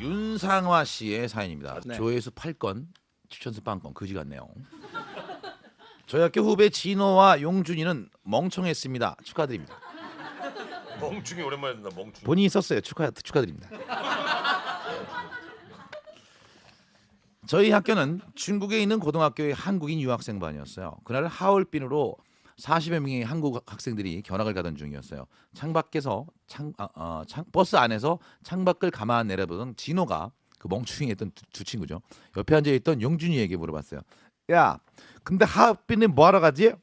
윤상화 씨의 사연입니다. 네. 조회수 8건, 추천수 빵건 그지 같네요. 저희 학교 후배 진호와 용준이는 멍청했습니다. 축하드립니다. 멍충이 오랜만에 듣는다. 멍충. 본인이 썼어요. 축하드립니다. 저희 학교는 중국에 있는 고등학교의 한국인 유학생반이었어요. 그날 하얼빈으로 40여 명의 한국 학생들이 견학을 가던 중이었어요. 창밖에서 버스 안에서 창밖을 가만 내려보던 진호가 그 멍충이했던 두 친구죠. 옆에 앉아 있던 용준이에게 물어봤어요. 야, 근데 하얼빈에 뭐하러 가지?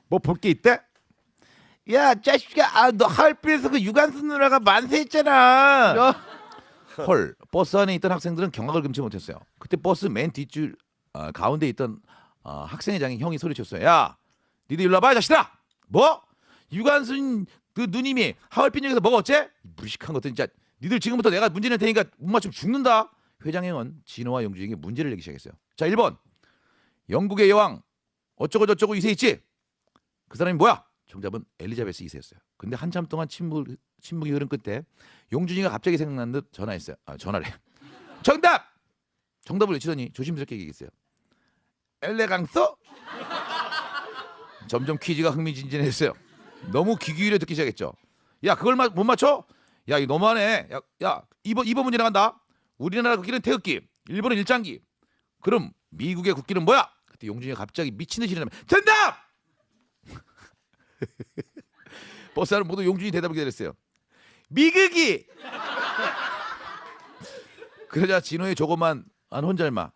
뭐 볼 게 있대? 야, 자식아, 너 하얼빈에서 그 유관순 누나가 만세했잖아. 헐, 버스 안에 있던 학생들은 경악을 금치 못했어요. 그때 버스 맨 뒷줄 가운데 있던 학생회장의 형이 소리쳤어요. 야, 니들 일로 와봐, 자식들아. 뭐? 유관순 그 누님이 하얼빈역에서 뭐가 어째? 무식한 것들 진짜. 니들 지금부터 내가 문제 낼 테니까 못 맞추면 죽는다. 회장형은 진호와 용준에게 문제를 내기 시작했어요. 자, 1번. 영국의 여왕 어쩌고 저쩌고 2세 있지? 그 사람이 뭐야? 정답은 엘리자베스 2세였어요. 근데 한참 동안 침묵이 흐른 끝에 용준이가 갑자기 생각난 듯 전화했어요. 전화래. 정답! 정답을 외치더니 조심스럽게 얘기했어요. 엘레강소? 점점 퀴즈가 흥미진진했어요. 너무 귀 기울여 듣기 시작했죠. 야, 그걸 못 맞춰? 야, 이거 너무하네. 야, 2번 문제 나간다. 우리나라 국기는 태극기, 일본은 일장기. 그럼 미국의 국기는 뭐야? 그때 용준이가 갑자기 미친 듯이 일어나면 정답! 버스 안은 모두 용준이 대답을 기다렸어요. 미국이! 그러자 진호의 조그만 혼잣말.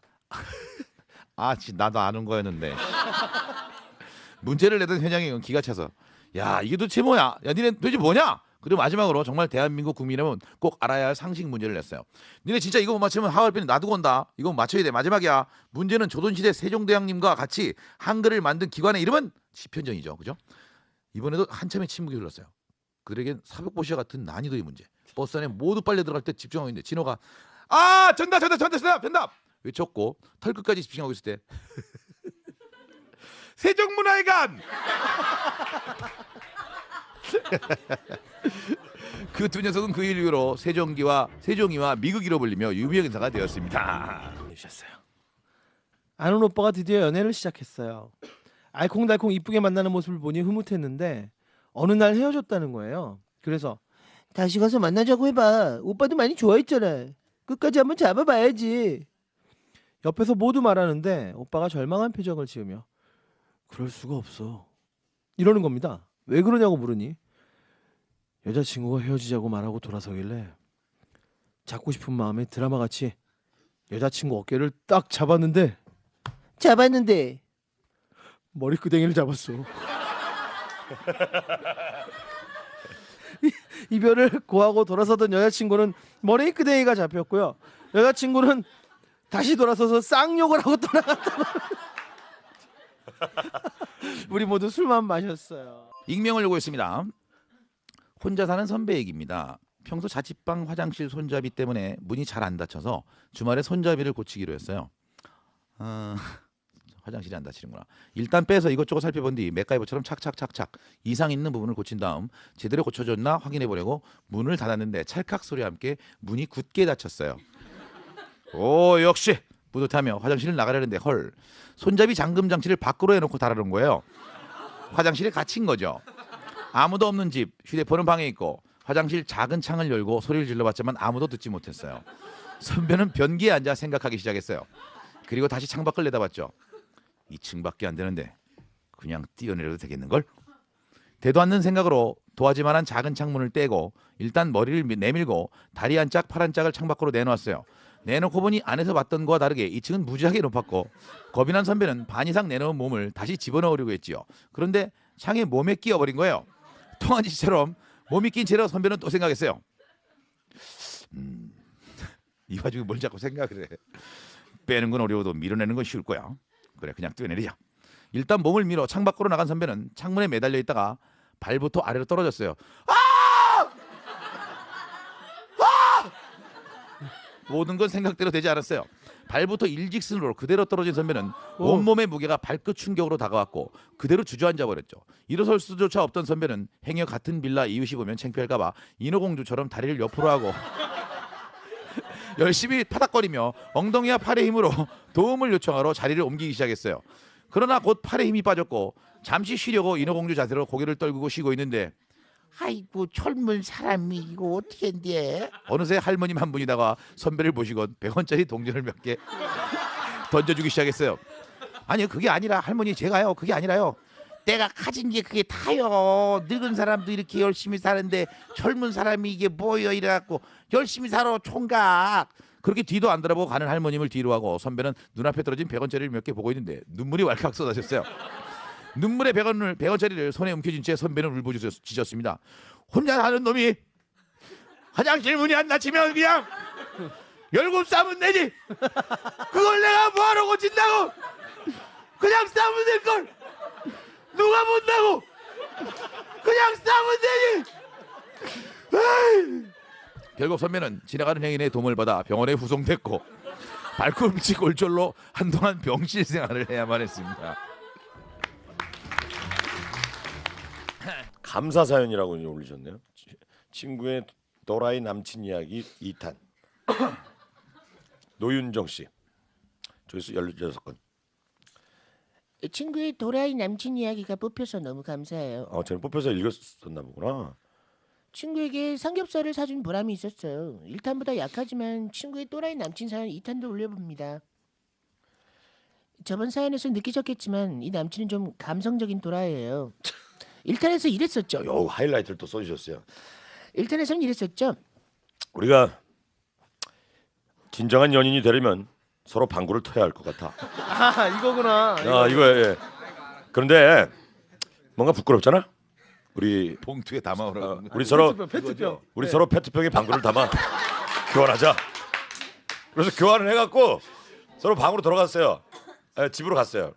나도 아는 거였는데. 문제를 내던 회장이 기가 차서 야, 이게 도대체 뭐야? 야, 니네 도대체 뭐냐? 그리고 마지막으로 정말 대한민국 국민이라면 꼭 알아야 할 상식 문제를 냈어요. 니네 진짜 이거 못 맞추면 하얼빈 놔두고 온다. 이거 맞춰야 돼. 마지막이야. 문제는 조선시대 세종대왕님과 같이 한글을 만든 기관의 이름은 시편전이죠. 그죠? 이번에도 한참의 침묵이 흘렀어요. 그들에겐 사벽보시와 같은 난이도의 문제. 버스 안에 모두 빨려 들어갈 때 집중하고 있는데 진호가 정답 외쳤고 털끝까지 집중하고 있을 때 세종문화회관! 그 두 녀석은 그 일 이후로 세종이와 미국이로 불리며 유명 인사가 되었습니다. 해주셨어요. 아는 오빠가 드디어 연애를 시작했어요. 알콩달콩 이쁘게 만나는 모습을 보니 흐뭇했는데 어느 날 헤어졌다는 거예요. 그래서 다시 가서 만나자고 해봐. 오빠도 많이 좋아했잖아. 끝까지 한번 잡아봐야지. 옆에서 모두 말하는데 오빠가 절망한 표정을 지으며 그럴 수가 없어. 이러는 겁니다. 왜 그러냐고 물으니 여자친구가 헤어지자고 말하고 돌아서길래 잡고 싶은 마음에 드라마같이 여자친구 어깨를 딱 잡았는데 머리끄댕이를 잡았어. 이별을 고하고 돌아서던 여자친구는 머리끄댕이가 잡혔고요. 여자친구는 다시 돌아서서 쌍욕을 하고 떠나갔다고. 우리 모두 술만 마셨어요. 익명을 요구했습니다. 혼자 사는 선배 얘기입니다. 평소 자취방 화장실 손잡이 때문에 문이 잘 안 닫혀서 주말에 손잡이를 고치기로 했어요. 화장실이 안 닫히는구나. 일단 빼서 이것저것 살펴본 뒤 맥가이버처럼 착착착착 이상 있는 부분을 고친 다음 제대로 고쳐졌나 확인해 보려고 문을 닫았는데 찰칵 소리와 함께 문이 굳게 닫혔어요. 오, 역시 뿌듯하며 화장실을 나가려는데 헐, 손잡이 잠금 장치를 밖으로 해놓고 달아놓은 거예요. 화장실에 갇힌 거죠. 아무도 없는 집, 휴대폰은 방에 있고 화장실 작은 창을 열고 소리를 질러봤지만 아무도 듣지 못했어요. 선배는 변기에 앉아 생각하기 시작했어요. 그리고 다시 창밖을 내다봤죠. 2층밖에 안 되는데 그냥 뛰어내려도 되겠는걸? 되도 않는 생각으로 도화지만한 작은 창문을 떼고 일단 머리를 내밀고 다리 한 짝, 팔 한 짝을 창밖으로 내놓았어요. 내놓고 보니 안에서 봤던 것과 다르게 2층은 무지하게 높았고 겁이 난 선배는 반 이상 내놓은 몸을 다시 집어넣으려고 했지요. 그런데 창에 몸에 끼어버린 거예요. 통한지처럼 몸이 낀 채로 선배는 또 생각했어요. 이 와중에 뭘 자꾸 생각을 해. 빼는 건 어려워도 밀어내는 건 쉬울 거야. 그래, 그냥 뛰어내리자. 일단 몸을 밀어 창밖으로 나간 선배는 창문에 매달려 있다가 발부터 아래로 떨어졌어요. 모든 건 생각대로 되지 않았어요. 발부터 일직선으로 그대로 떨어진 선배는 온몸의 무게가 발끝 충격으로 다가왔고 그대로 주저앉아 버렸죠. 일어설 수조차 없던 선배는 행여 같은 빌라 이웃이 보면 창피할까봐 인어공주처럼 다리를 옆으로 하고 열심히 파닥거리며 엉덩이와 팔의 힘으로 도움을 요청하러 자리를 옮기기 시작했어요. 그러나 곧 팔에 힘이 빠졌고 잠시 쉬려고 인어공주 자세로 고개를 떨구고 쉬고 있는데 아이고 젊은 사람이 이거 어떻게 한대? 어느새 할머님 한 분이 다가 선배를 보시곤 100원짜리 동전을 몇 개 던져주기 시작했어요. 아니요 그게 아니라 할머니 제가요 그게 아니라요. 내가 가진 게 그게 다요. 늙은 사람도 이렇게 열심히 사는데 젊은 사람이 이게 뭐여 이래갖고 열심히 살아 총각. 그렇게 뒤도 안 돌아보고 가는 할머님을 뒤로 하고 선배는 눈앞에 떨어진 100원짜리를 몇 개 보고 있는데 눈물이 왈칵 쏟아졌어요. 눈물의 100원짜리를 손에 움켜쥔 채 선배는 울부짖었습니다. 혼자 사는 놈이 화장실 문이 안 닫히면 그냥 열고 싸면 되지. 그걸 내가 뭐하러 고친다고. 그냥 싸면 될걸. 누가 본다고. 그냥 싸면 되지. 에이. 결국 선배는 지나가는 행인의 도움을 받아 병원에 후송됐고 발꿈치 골절로 한동안 병실 생활을 해야만 했습니다. 감사 사연이라고 올리셨네요. 친구의 도라이 남친 이야기 2탄. 노윤정 씨. 조회수 16건. 친구의 도라이 남친 이야기가 뽑혀서 너무 감사해요. 저는 뽑혀서 읽었었나 보구나. 친구에게 삼겹살을 사준 보람이 있었어요. 1탄보다 약하지만 친구의 또라이 남친 사연 2탄도 올려봅니다. 저번 사연에서 느끼셨겠지만 이 남친은 좀 감성적인 또라이예요. 1탄에서 이랬었죠. 하이라이트를 또 써주셨어요. 1탄에서는 이랬었죠. 우리가 진정한 연인이 되려면 서로 방구를 터야 할 것 같아. 아 이거구나. 이거 예. 그런데 뭔가 부끄럽잖아. 우리 봉투에 담아오라고. 우리 서로 페트병. 우리 서로 페트병에 방구를 담아 교환하자. 그래서 교환을 해갖고 서로 방으로 들어갔어요. 집으로 갔어요.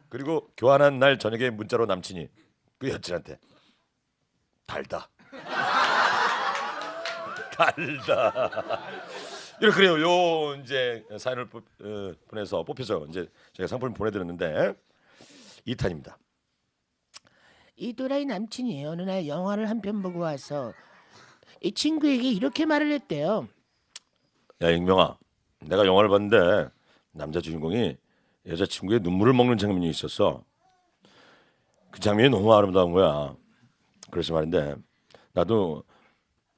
그리고 교환한 날 저녁에 문자로 남친이 그 여친한테 달다. 달다. 이렇게 그래요. 요 이제 사연을 보내서 뽑혀서 이제 제가 상품을 보내드렸는데 2탄입니다. 이 또라이 남친이 어느 날 영화를 한 편 보고 와서 이 친구에게 이렇게 말을 했대요. 야 익명아, 내가 영화를 봤는데 남자 주인공이 여자친구의 눈물을 먹는 장면이 있었어. 그 장면이 너무 아름다운 거야. 그래서 말인데 나도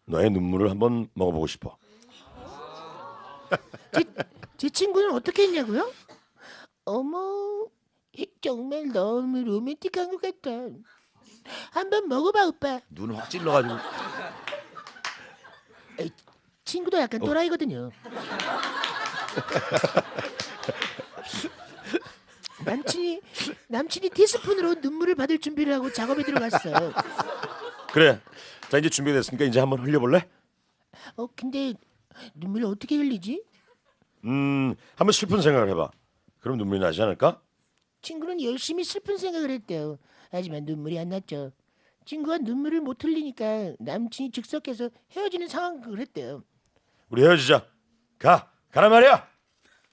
너의 눈물을 한번 먹어보고 싶어. 제 친구는 어떻게 했냐고요? 어머 정말 너무 로맨틱한 것 같다. 한번 먹어봐 오빠. 눈 확 찔러가지고. 친구도 약간 또라이거든요. 남친이 티스푼으로 눈물을 받을 준비를 하고 작업에 들어갔어요. 그래. 자 이제 준비됐으니까 이제 한번 흘려볼래? 근데 눈물을 어떻게 흘리지? 한번 슬픈 생각을 해봐. 그럼 눈물이 나지 않을까? 친구는 열심히 슬픈 생각을 했대요. 하지만 눈물이 안 났죠. 친구가 눈물을 못 흘리니까 남친이 즉석해서 헤어지는 상황극을 했대요. 우리 헤어지자. 가란 말이야.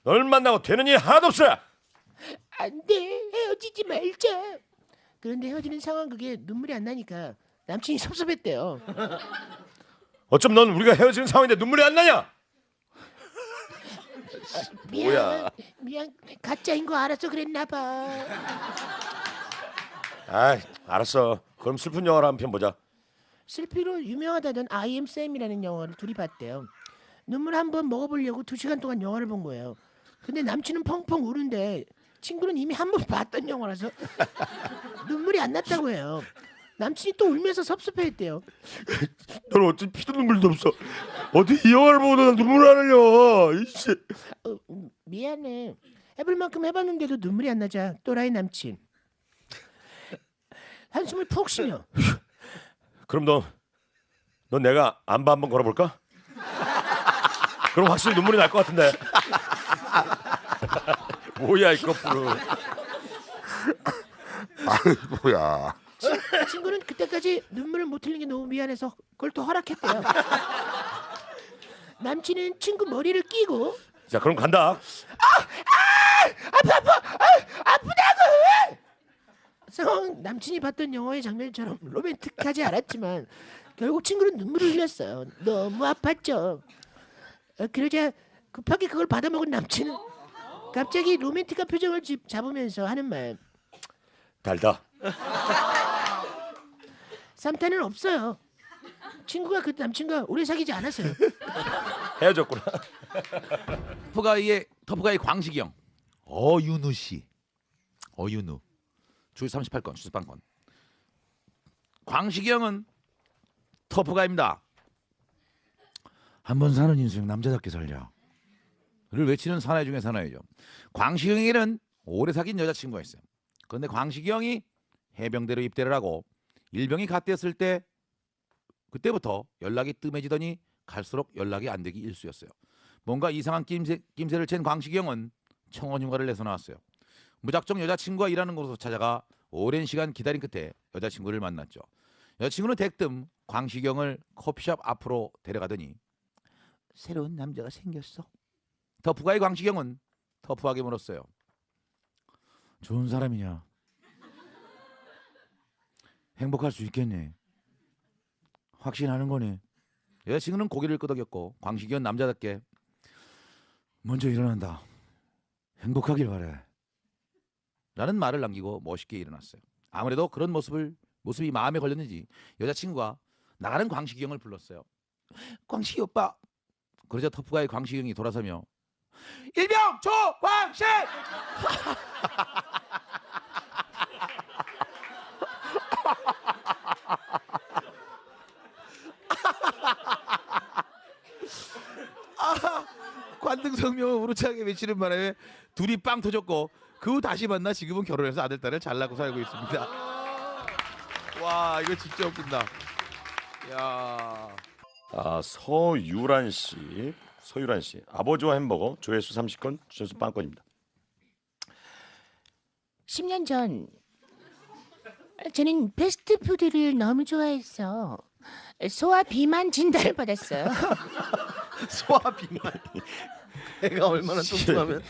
널 만나고 되는 일 하나도 없어. 안 돼, 헤어지지 말자. 그런데 헤어지는 상황극에 눈물이 안 나니까 남친이 섭섭했대요. 어쩜 넌 우리가 헤어지는 상황인데 눈물이 안 나냐? 미안, 가짜인 거 알아서 그랬나 봐. 알았어. 그럼 슬픈 영화를 한 편 보자. 슬피로 유명하다던 I Am Sam이라는 영화를 둘이 봤대요. 눈물 한번 먹어보려고 2시간 동안 영화를 본 거예요. 근데 남친은 펑펑 우는데 친구는 이미 한 번 봤던 영화라서 눈물이 안 났다고 해요. 남친이 또 울면서 섭섭해했대요. 넌 어째 피도 눈물도 없어. 어디 이 영화를 보고 난 눈물을 안 흘려. 이씨. 미안해. 해볼 만큼 해봤는데도 눈물이 안 나자 또라이 남친. 한숨을 푹 쉬며 그럼 너 내가 안바 한번 걸어볼까? 그럼 확실히 눈물이 날 것 같은데. 뭐야 이 커플은. 뭐야. 친구는 그때까지 눈물을 못 흘린 게 너무 미안해서 그걸 또 허락했대요. 남친은 친구 머리를 끼고 자 그럼 간다. 남친이 봤던 영화의 장면처럼 로맨틱하지 않았지만 결국 친구는 눈물을 흘렸어요. 너무 아팠죠. 그러자 급하게 그걸 받아먹은 남친은 갑자기 로맨틱한 표정을 잡으면서 하는 말. 달다. 쌈타는 없어요. 친구가 그 남친과 오래 사귀지 않았어요. 헤어졌구나. 터프가이의 광식이 형, 어윤우 씨, 어윤우 주 38건 수습방권. 광식이 형은 터프가입니다. 한번 사는 인생 남자답게 살려 를 외치는 사나이 중에 사나이죠. 광식이 형에게는 오래 사귄 여자친구가 있어요. 그런데 광식이 형이 해병대로 입대를 하고 일병이 갓됐을 때 그때부터 연락이 뜸해지더니 갈수록 연락이 안 되기 일쑤였어요. 뭔가 이상한 낌새를 챈 광식이 형은 청원 휴가를 내서 나왔어요. 무작정 여자친구가 일하는 곳으로 찾아가 오랜 시간 기다린 끝에 여자친구를 만났죠. 여자친구는 대뜸 광식이 형을 커피숍 앞으로 데려가더니 새로운 남자가 생겼어. 터프가이 광식이 형은 터프하게 물었어요. 좋은 사람이냐? 행복할 수 있겠네. 확신하는 거네. 여자친구는 고개를 끄덕였고 광식이 형 남자답게 먼저 일어난다. 행복하길 바래. 라는 말을 남기고 멋있게 일어났어요. 아무래도 그런 모습이 마음에 걸렸는지 여자친구가 나가는 광식이 형을 불렀어요. 광식이 오빠. 그러자 터프가이 광식이 형이 돌아서며 일병 조광식! 관등 성명을 우르차게 외치는 바람에 둘이 빵 터졌고 그 후 다시 만나 지금은 결혼해서 아들 딸을 잘 낳고 살고 있습니다. 와 이거 진짜 웃긴다. 야. 서유란 씨. 아버지와 햄버거 조회수 30건, 추천수 빵건입니다. 10년 전 저는 패스트푸드를 너무 좋아했어. 소화 비만 진단을 받았어요. 소화 비만. 애가 얼마나 뚱뚱하면.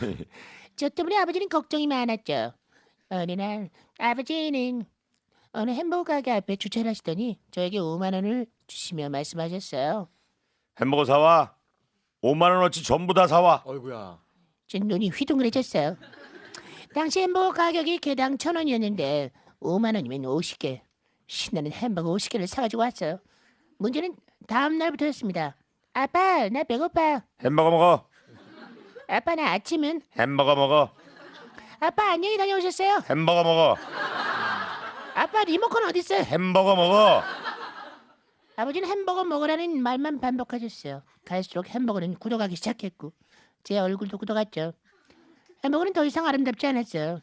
저 때문에 아버지는 걱정이 많았죠. 어느 날 아버지는 어느 햄버거 가게 앞에 주차를 하시더니 저에게 5만 원을 주시며 말씀하셨어요. 햄버거 사와. 5만 원어치 전부 다 사와. 어이구야. 제 눈이 휘둥그레졌어요. 당시 햄버거 가격이 개당 1,000원이었는데 5만 원이면 50개. 신나는 햄버거 50개를 사가지고 왔어요. 문제는 다음 날부터였습니다. 아빠, 나 배고파. 햄버거 먹어. 아빠, 나 아침은. 햄버거 먹어. 아빠, 안녕히 다녀오셨어요. 햄버거 먹어. 아빠, 리모컨 어디 있어요? 햄버거 먹어. 아버지는 햄버거 먹으라는 말만 반복하셨어요. 갈수록 햄버거는 굳어가기 시작했고 제 얼굴도 굳어갔죠. 햄버거는 더 이상 아름답지 않았어요.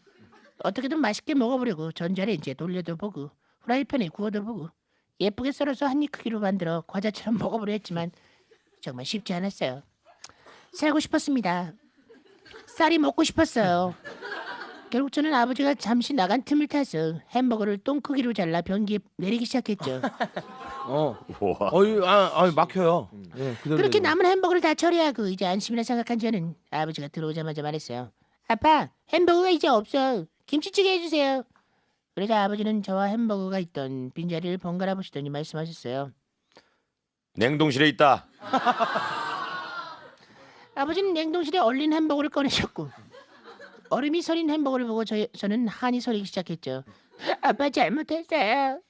어떻게든 맛있게 먹어보려고 전자레인지에 돌려도 보고 프라이팬에 구워도 보고 예쁘게 썰어서 한 입 크기로 만들어 과자처럼 먹어보려 했지만 정말 쉽지 않았어요. 살고 싶었습니다. 쌀이 먹고 싶었어요. 결국 저는 아버지가 잠시 나간 틈을 타서 햄버거를 똥 크기로 잘라 변기에 내리기 시작했죠. 우와. 막혀요. 예, 그대로 그렇게 내리고. 남은 햄버거를 다 처리하고 이제 안심이라 생각한 저는 아버지가 들어오자마자 말했어요. 아빠, 햄버거가 이제 없어. 김치찌개 해주세요. 그러자 아버지는 저와 햄버거가 있던 빈자리를 번갈아 보시더니 말씀하셨어요. 냉동실에 있다. 아버지는 냉동실에 얼린 햄버거를 꺼내셨고 얼음이 서린 햄버거를 보고 저는 한이 서리기 시작했죠. 아빠 잘못했어요.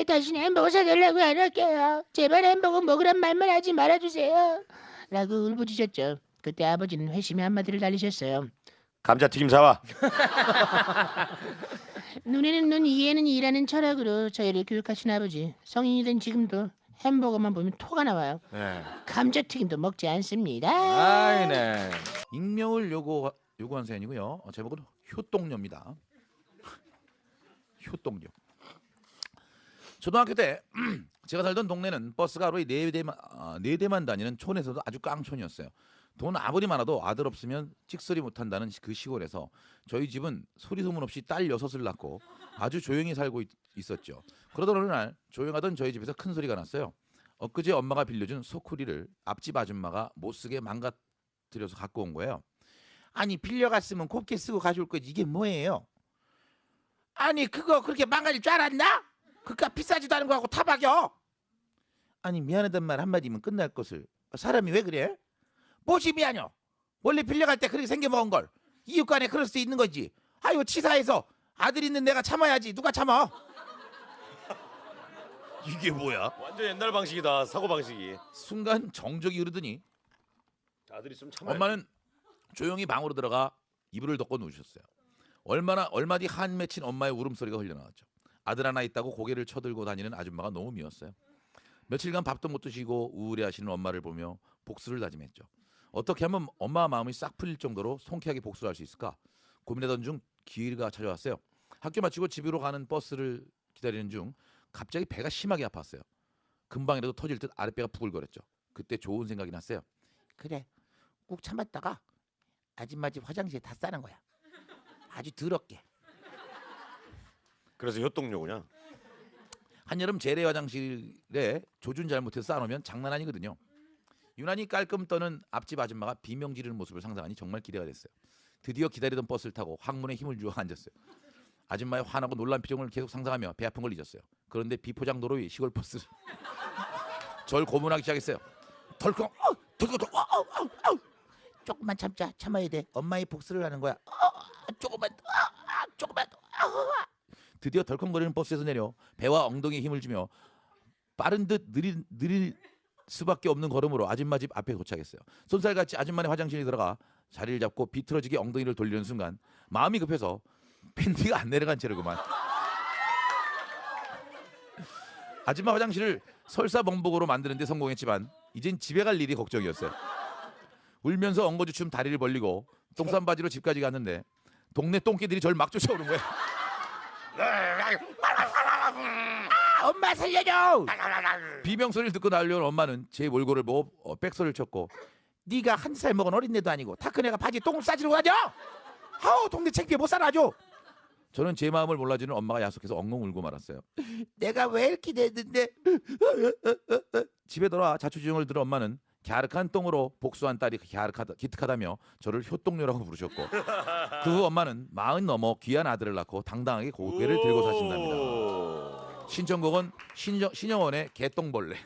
다시는 햄버거 사달라고 안 할게요. 제발 햄버거 먹으란 말만 하지 말아주세요. 라고 울부짖었죠. 그때 아버지는 회심의 한마디를 날리셨어요. 감자튀김 사와. 눈에는 눈, 이에는 이라는 철학으로 저희를 교육하신 아버지. 성인이 된 지금도 햄버거만 보면 토가 나와요. 네. 감자튀김도 먹지 않습니다. 아이네. 익명을 요구한 사연이고요. 제목은 효똥녀입니다. 효똥녀. 초등학교 때 제가 살던 동네는 버스가 하루에 4대만 다니는 촌에서도 아주 깡촌이었어요. 돈 아무리 많아도 아들 없으면 찍소리 못한다는 그 시골에서 저희 집은 소리 소문 없이 딸 6을 낳고 아주 조용히 살고 있었죠. 그러던 어느 날 조용하던 저희 집에서 큰 소리가 났어요. 엊그제 엄마가 빌려준 소쿠리를 앞집 아줌마가 못쓰게 망가뜨려서 갖고 온 거예요. 아니 빌려갔으면 곱게 쓰고 가져올 거지 이게 뭐예요? 아니 그거 그렇게 망가질 줄 알았나? 그깟 비싸지도 않은 거하고 타박여. 아니 미안하단 말 한마디면 끝날 것을 사람이 왜 그래? 무엇이 미안해? 원래 빌려갈 때 그렇게 생겨 먹은 걸 이웃간에 그럴 수 있는 거지. 아이고 치사해서 아들 있는 내가 참아야지. 누가 참아? 이게 뭐야? 완전 옛날 방식이다. 사고 방식이. 순간 정적이 흐르더니 아들이 좀 참아. 엄마는 조용히 방으로 들어가 이불을 덮고 누우셨어요. 얼마 뒤 한 맺힌 엄마의 울음소리가 흘러나왔죠. 아들 하나 있다고 고개를 쳐들고 다니는 아줌마가 너무 미웠어요. 며칠간 밥도 못 드시고 우울해하시는 엄마를 보며 복수를 다짐했죠. 어떻게 하면 엄마 마음이 싹 풀릴 정도로 통쾌하게 복수를 할 수 있을까 고민하던 중 기회가 찾아왔어요. 학교 마치고 집으로 가는 버스를 기다리는 중 갑자기 배가 심하게 아팠어요. 금방이라도 터질 듯 아랫배가 부글거렸죠. 그때 좋은 생각이 났어요. 그래, 꾹 참았다가 아줌마 집 화장실에 다 싸는 거야. 아주 더럽게. 그래서 효동료구나. 한여름 재래 화장실에 조준 잘못해서 쌓아놓으면 장난 아니거든요. 유난히 깔끔 떠는 앞집 아줌마가 비명 지르는 모습을 상상하니 정말 기대가 됐어요. 드디어 기다리던 버스를 타고 항문에 힘을 주어 앉았어요. 아줌마의 화나고 놀란 표정을 계속 상상하며 배 아픈 걸 잊었어요. 그런데 비포장 도로 위 시골 버스 절 고문하기 시작했어요. 덜컹 조금만 참아야 돼. 엄마의 복수를 하는 거야. 조금만 더. 드디어 덜컹거리는 버스에서 내려 배와 엉덩이에 힘을 주며 빠른 듯 느릴 수밖에 없는 걸음으로 아줌마 집 앞에 도착했어요. 손살같이 아줌마네 화장실에 들어가 자리를 잡고 비틀어지게 엉덩이를 돌리는 순간 마음이 급해서 팬티가 안 내려간 채로구만. 아줌마 화장실을 설사범벅으로 만드는 데 성공했지만 이젠 집에 갈 일이 걱정이었어요. 울면서 엉거주춤 다리를 벌리고 똥싼 바지로 집까지 갔는데 동네 똥개들이 절 막 쫓아오는 거예요. 엄마 살려줘! 비명소리를 듣고 달려온 엄마는 제 몰골을 보고 빽소리를 쳤고 네가 한 살 먹은 어린애도 아니고 다 큰 애가 바지에 똥을 싸지러 가죠? 아우 동네 창피해 못 살아줘. 저는 제 마음을 몰라주는 엄마가 야속해서 엉엉 울고 말았어요. 내가 왜 이렇게 됐는데. 집에 돌아 자초지종을 들은 엄마는 갸륵한 똥으로 복수한 딸이 기특하다며 저를 효똥녀라고 부르셨고 그 후 엄마는 40 넘어 귀한 아들을 낳고 당당하게 고개를 들고 사신답니다. 신청곡은 신영원의 개똥벌레.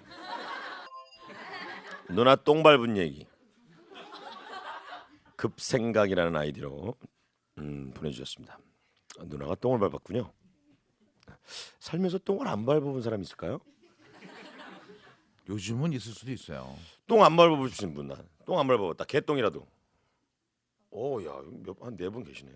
누나 똥 밟은 얘기. 급생각이라는 아이디로 보내주셨습니다. 누나가 똥을 밟았군요. 살면서 똥을 안 밟아본 사람 있을까요? 요즘은 있을 수도 있어요. 똥 안 밟아보신 분, 똥 안 밟아봤다. 개똥이라도. 야, 한 4분 계시네.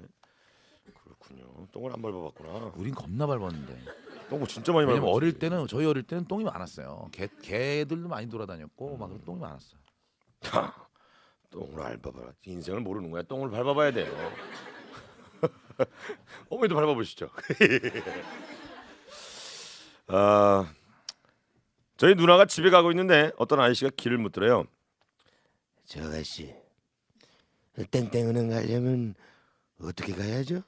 그렇군요. 똥을 안 밟아봤구나. 우린 겁나 밟았는데. 똥을 진짜 많이 왜냐면 밟았지. 저희 어릴 때는 똥이 많았어요. 개들도 많이 돌아다녔고 막 똥이 많았어요. 똥을 밟아봐라. 인생을 모르는 거야. 똥을 밟아봐야 돼요. 어머니도 밟아보시죠. 저희 누나가 집에 가고 있는데 어떤 아저씨가 길을 묻더래요. 저 아저씨, 땡땡은행 가려면 어떻게 가야죠?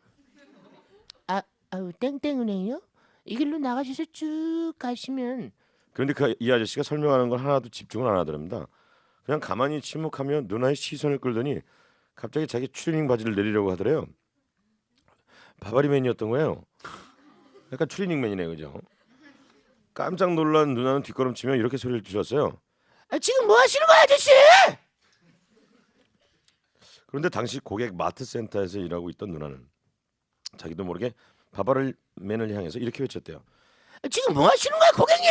땡땡은행이요? 이 길로 나가셔서 쭉 가시면. 그런데 이 아저씨가 설명하는 걸 하나도 집중을 안 하더랍니다. 그냥 가만히 침묵하며 누나의 시선을 끌더니 갑자기 자기 추리닝 바지를 내리려고 하더래요. 바바리맨이었던 거예요. 약간 추리닝맨이네, 그죠? 깜짝 놀란 누나는 뒷걸음치며 이렇게 소리를 지렀어요. 지금 뭐 하시는 거야, 아저씨? 그런데 당시 고객 마트 센터에서 일하고 있던 누나는 자기도 모르게 바바리맨을 향해서 이렇게 외쳤대요. 지금 뭐 하시는 거야, 고객님?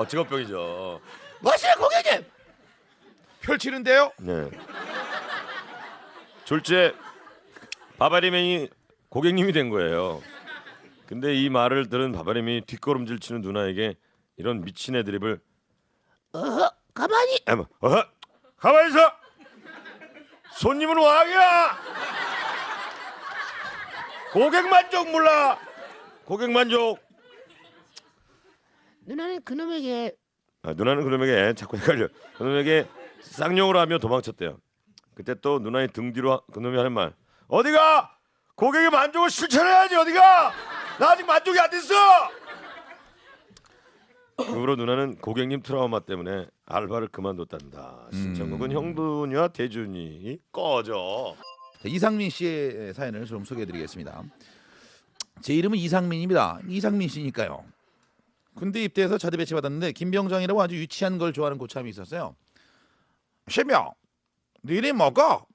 직업병이죠. 뭐 하시는 거야, 고객님? 펼치는데요? 네. 졸제 바바리맨이 고객님이 된 거예요. 근데 이 말을 들은 바바리맨이 뒷걸음질 치는 누나에게 이런 미친 애드립을 가만히. 가만히 있어. 손님은 왕이야. 고객 만족 몰라. 고객 만족. 누나는 그놈에게 누나는 그놈에게 자꾸 헷갈려. 그놈에게 쌍욕을 하며 도망쳤대요. 그때 또 누나의 등 뒤로 그놈이 하는 말. 어디가? 고객의 만족을 실천해야지. 어디가? 나 아직 만족이 안 됐어. 그 후로 누나는 고객님 트라우마 때문에 알바를 그만뒀답니다. 신청곡은 형돈이와 대준이 꺼져. 이상민 씨의 사연을 좀 소개해드리겠습니다. 제 이름은 이상민입니다. 이상민 씨니까요. 군대 입대해서 자대 배치 받았는데 김병장이라고 아주 유치한 걸 좋아하는 고참이 있었어요. 신명, 네 이름 뭐고?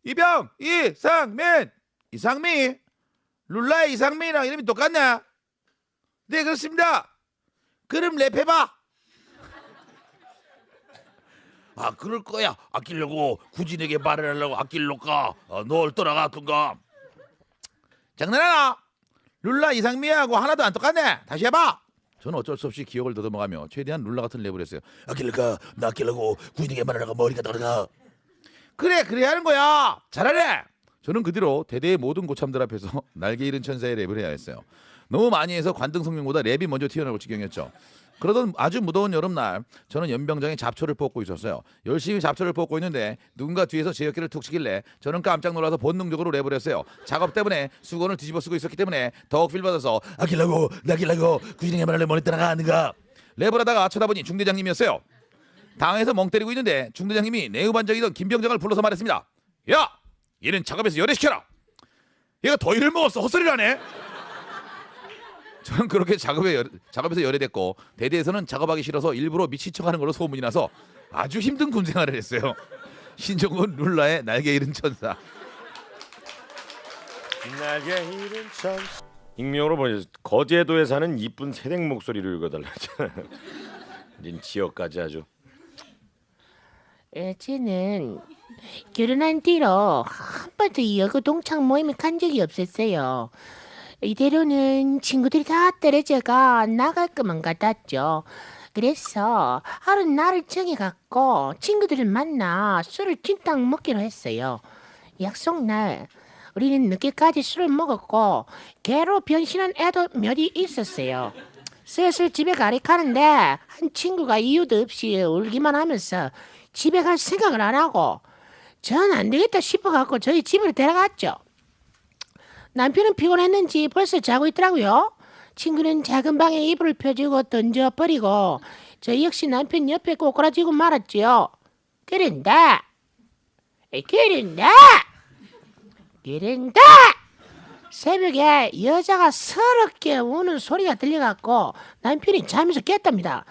이병, 이상민, 이상민, 룰라의 이상민이랑 이름이 똑같네. 네 그렇습니다. 그럼 랩해봐. 아 그럴 거야. 아끼려고 굳이 내게 말을 하려고 아낄로까? 널 떠나갔던가. 장난하나? 룰라 이상민하고 하나도 안 똑같네. 다시 해봐. 저는 어쩔 수 없이 기억을 더듬어가며 최대한 룰라 같은 랩을 했어요. 아낄려가 나 아끼려고 굳이 내게 말하려고 머리가 떠나가. 그래 그래야 하는 거야. 잘하네. 저는 그 뒤로 대대의 모든 고참들 앞에서 날개 잃은 천사의 랩을 해야 했어요. 너무 많이 해서 관등 성명보다 랩이 먼저 튀어나올 지경이었죠. 그러던 아주 무더운 여름날 저는 연병장에 잡초를 뽑고 있었어요. 열심히 잡초를 뽑고 있는데 누군가 뒤에서 제 어깨를 툭 치길래 저는 깜짝 놀라서 본능적으로 랩을 했어요. 작업 때문에 수건을 뒤집어 쓰고 있었기 때문에 더욱 필받아서 아끼려고 나끼려고 구진이가 말을 머리 따라가는가. 랩을 하다가 쳐다보니 중대장님이었어요. 당에서 멍 때리고 있는데 중대장님이 내후반장이던 김병장을 불러서 말했습니다. 야! 얘는 작업에서 열애시켜라. 얘가 더 일을 먹었어. 헛소리를 하네. 저는 그렇게 작업에서 열애됐고 대대에서는 작업하기 싫어서 일부러 미친 척하는 걸로 소문이 나서 아주 힘든 군 생활을 했어요. 신종훈 룰라의 날개 잃은 천사. 날개 잃은 천사. 익명으로 보내 거제도에 사는 이쁜 새댁 목소리를 읽어달라잖아요. 닌 지역까지 아주. 저는 결혼한 뒤로 한 번도 여고 동창 모임에 간 적이 없었어요. 이대로는 친구들이 다 떨어져가 나갈 것만 같았죠. 그래서 하루 날을 정해갖고 친구들을 만나 술을 찐땅 먹기로 했어요. 약속날 우리는 늦게까지 술을 먹었고 개로 변신한 애도 몇이 있었어요. 슬슬 집에 가리카는데 한 친구가 이유도 없이 울기만 하면서 집에 갈 생각을 안 하고 전 안 되겠다 싶어갖고 저희 집으로 데려갔죠. 남편은 피곤했는지 벌써 자고 있더라고요. 친구는 작은 방에 이불을 펴주고 던져버리고 저 역시 남편 옆에 꼬꾸라지고 말았지요. 그런데 새벽에 여자가 서럽게 우는 소리가 들려갖고 남편이 잠에서 깼답니다.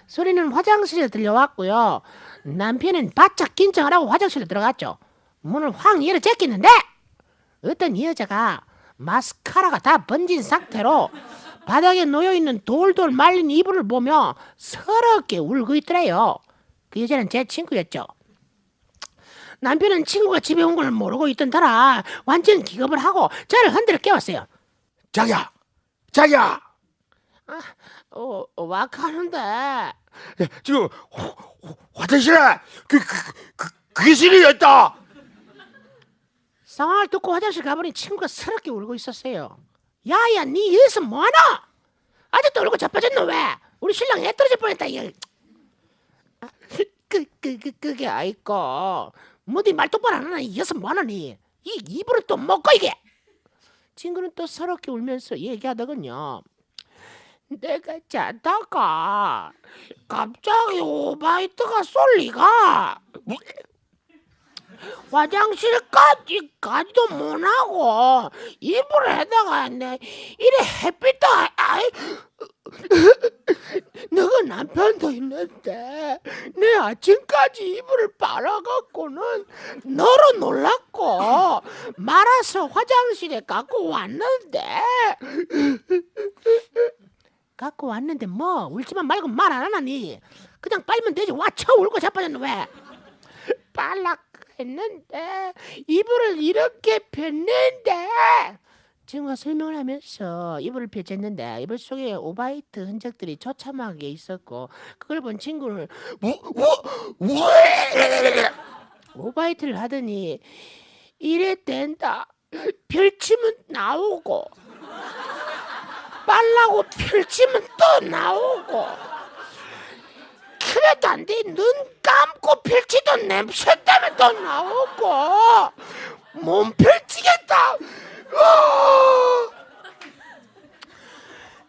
소리는 화장실에 들려왔고요. 남편은 바짝 긴장을 하고 화장실에 들어갔죠. 문을 확 열어 제끼는데 어떤 여자가 마스카라가 다 번진 상태로 바닥에 놓여있는 돌돌 말린 이불을 보며 서럽게 울고 있더래요. 그 여자는 제 친구였죠. 남편은 친구가 집에 온 걸 모르고 있던 터라 완전 기겁을 하고 저를 흔들어 깨웠어요. 자기야. 와 가는데 지금 화장실에 그 귀신이 있다. 상황을 듣고 화장실 가보니 친구가 서럽게 울고 있었어요. 야야 니 여기서 뭐하나? 아직도 울고 자빠졌노 왜? 우리 신랑 애 떨어질 뻔했다. 그게 아이고 뭐니 말 똑바로 안 하나? 여기서 뭐하나 니? 이 이불을 또 먹고 이게. 친구는 또 서럽게 울면서 얘기하더군요. 내가 자다가 갑자기 오바이트가 쏠리가 화장실까지 가지도 못하고 이불에다가 내 이래 햇빛도 너가 남편도 있는데 내 아침까지 이불을 빨아갖고는 너로 놀랐고 말아서 화장실에 갖고 왔는데 뭐 울지만 말고 말 안 하나니 그냥 빨면 되지. 와 쳐 울고 자빠졌노 왜? 빨라 했는데 이불을 이렇게 폈는데 친구가 설명을 하면서 이불을 펼쳤는데 이불 속에 오바이트 흔적들이 처참하게 있었고 그걸 본 친구는 오바이트를 하더니 이래 된다. 펼치면 나오고 빨라고 펼치면 또 나오고 그래도 안 돼. 눈 감고 펼치던 냄새 때문에 또 나오고 몸 펼치겠다.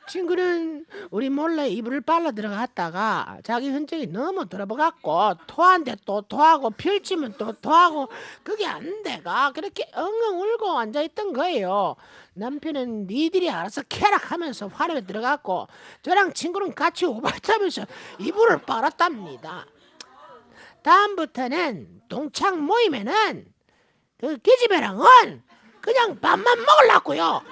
친구는 우리 몰래 이불을 빨라 들어갔다가 자기 흔적이 너무 들어가갖고 토한데 또 토하고 펼치면 또 토하고 그게 안 돼가 그렇게 엉엉 울고 앉아있던 거예요. 남편은 니들이 알아서 캐락하면서 화를 들어갔고 저랑 친구는 같이 오발타면서 이불을 빨았답니다. 다음부터는 동창 모임에는 그 기집애랑은 그냥 밥만 먹으려고요.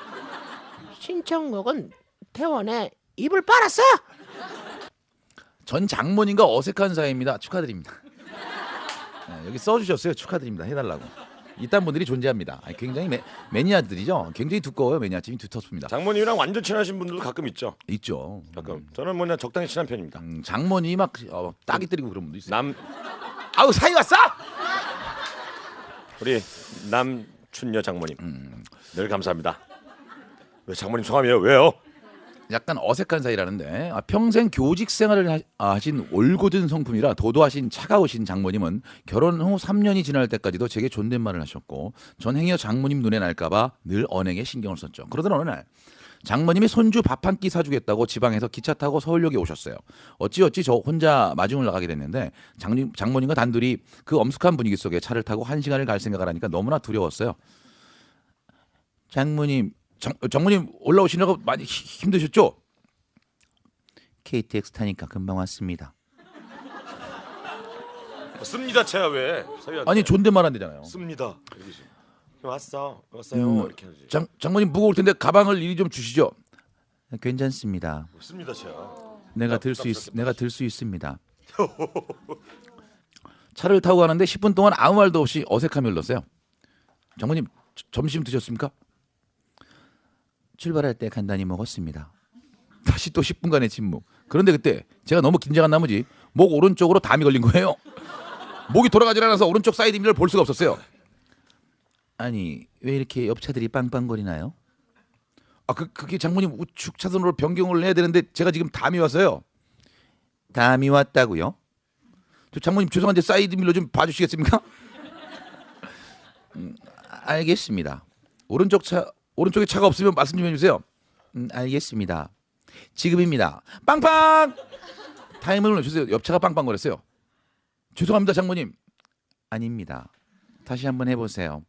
신청곡은 태원에 이불 빨았어. 전 장모님과 어색한 사이입니다. 축하드립니다. 네, 여기 써주셨어요. 축하드립니다. 해달라고. 이딴 분들이 존재합니다. 아니, 굉장히 매니아들이죠. 굉장히 두꺼워요. 매니아층이 두텁습니다. 장모님이랑 완전 친하신 분들도 가끔 있죠. 있죠. 가끔. 저는 뭐냐 적당히 친한 편입니다. 장모님이 막 따기 때리고 그런 분도 있어요. 아우 사이 왔어? 우리 남춘여 장모님 늘 감사합니다. 왜 장모님 성함이에요? 왜요? 약간 어색한 사이라는데 평생 교직 생활을 하신 올곧은 성품이라 도도하신 차가우신 장모님은 결혼 후 3년이 지날 때까지도 제게 존댓말을 하셨고 전 행여 장모님 눈에 날까봐 늘 언행에 신경을 썼죠. 그러던 어느 날 장모님이 손주 밥 한 끼 사주겠다고 지방에서 기차 타고 서울역에 오셨어요. 어찌어찌 저 혼자 마중을 나가게 됐는데 장모님과 단둘이 그 엄숙한 분위기 속에 차를 타고 1시간을 갈 생각을 하니까 너무나 두려웠어요. 장모님 올라오시느라고 많이 힘드셨죠? KTX 타니까 금방 왔습니다. 씁니다 채야 왜? 아니 존댓말 한대잖아요. 씁니다. 왔어요. 이렇게 하지. 장모님 무거울 텐데 가방을 이리 좀 주시죠. 괜찮습니다. 씁니다 채야. 내가 들 수 있습니다. 차를 타고 가는데 10분 동안 아무 말도 없이 어색함이 흘렀어요. 장모님 점심 드셨습니까? 출발할 때 간단히 먹었습니다. 다시 또 10분간의 침묵. 그런데 그때 제가 너무 긴장한 나머지 목 오른쪽으로 담이 걸린 거예요. 목이 돌아가질 않아서 오른쪽 사이드 미러를 볼 수가 없었어요. 아니 왜 이렇게 옆차들이 빵빵거리나요? 그게 장모님 우측 차선으로 변경을 해야 되는데 제가 지금 담이 왔어요. 담이 왔다고요? 저 장모님 죄송한데 사이드 밀러 좀 봐주시겠습니까? 알겠습니다. 오른쪽에 차가 없으면 말씀 좀 해주세요. 알겠습니다. 지금입니다. 빵빵! 타임을 눌러주세요. 옆차가 빵빵거렸어요. 죄송합니다 장모님. 아닙니다. 다시 한번 해보세요.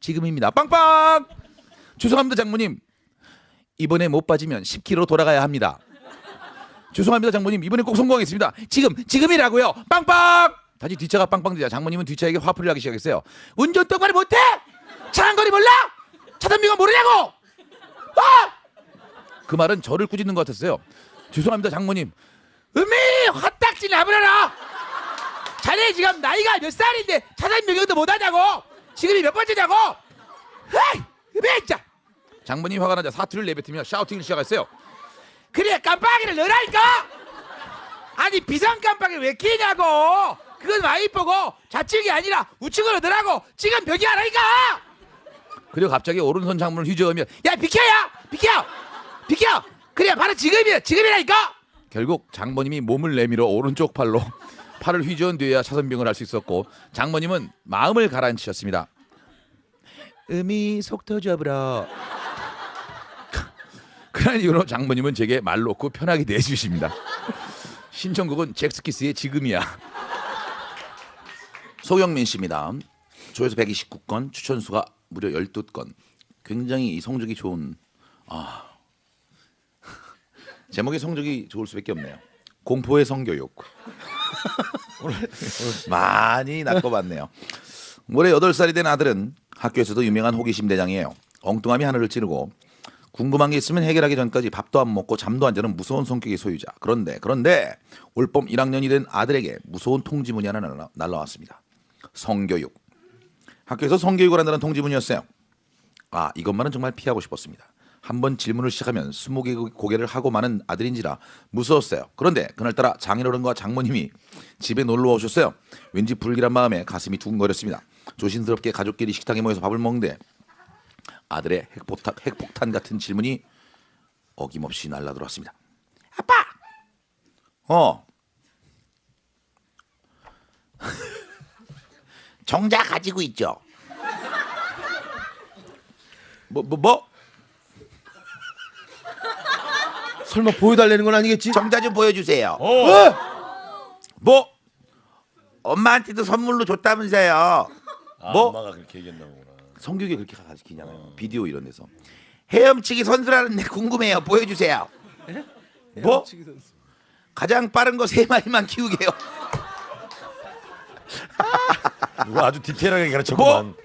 지금입니다. 빵빵! 죄송합니다 장모님. 이번에 못 빠지면 10km 돌아가야 합니다. 죄송합니다 장모님. 이번에 꼭 성공하겠습니다. 지금이라고요. 빵빵! 다시 뒷차가 빵빵대자 장모님은 뒷차에게 화풀이를 하기 시작했어요. 운전 똑바로 못해? 차 한 거리 몰라? 차단비가 모르냐고! 그 말은 저를 꾸짖는 것 같았어요. 죄송합니다 장모님. 헛딱지 나버려라. 자네 지금 나이가 몇 살인데 차단 변경도 못하냐고. 지금이 몇 번째냐고. 진짜. 장모님 화가 나자 사투리를 내뱉으며 샤우팅을 시작했어요. 그래 깜빡이를 넣으라니까. 아니 비상 깜빡이를 왜 끼냐고. 그건 와이퍼고 좌측이 아니라 우측으로 넣으라고. 지금 변경하라니까. 그리고 갑자기 오른손 창문을 휘저으며 야 비켜. 그래 바로 지금이라니까. 결국 장모님이 몸을 내밀어 오른쪽 팔로 팔을 휘저은 뒤에야 차선변경을 할 수 있었고 장모님은 마음을 가라앉히셨습니다. 속 터져버려. 그날 이후로 장모님은 제게 말 놓고 편하게 대해주십니다. 신청곡은 잭스키스의 지금이야. 소영민 씨입니다. 조회수 129건, 추천수가 무려 12건. 굉장히 성적이 좋은 제목이 성적이 좋을 수밖에 없네요. 공포의 성교육. 오늘 많이 낚아봤네요. 올해 8살이 된 아들은 학교에서도 유명한 호기심 대장이에요. 엉뚱함이 하늘을 찌르고 궁금한 게 있으면 해결하기 전까지 밥도 안 먹고 잠도 안 자는 무서운 성격의 소유자. 그런데 올봄 1학년이 된 아들에게 무서운 통지문이 하나 날라왔습니다. 성교육. 학교에서 성교육을 한다는 통지문이었어요. 이것만은 정말 피하고 싶었습니다. 한번 질문을 시작하면 20개 고개를 하고 마는 아들인지라 무서웠어요. 그런데 그날따라 장인어른과 장모님이 집에 놀러 오셨어요. 왠지 불길한 마음에 가슴이 두근거렸습니다. 조심스럽게 가족끼리 식탁에 모여서 밥을 먹는데 아들의 핵폭탄 같은 질문이 어김없이 날라들어왔습니다. 아빠! 정자 가지고 있죠? 뭐? 설마 보여달라는 건 아니겠지? 정자 좀 보여주세요. 어! 뭐 엄마한테도 선물로 줬다면서요. 아, 뭐? 엄마가 그렇게 얘기했나 보구나. 성교육에 그렇게 가르치잖아요. 비디오 이런 데서. 헤엄치기 선수라는데 궁금해요. 보여주세요. 뭐? 가장 빠른 거 3마리만 키우게요. 누가 아주 디테일하게 가르쳤구만. 뭐?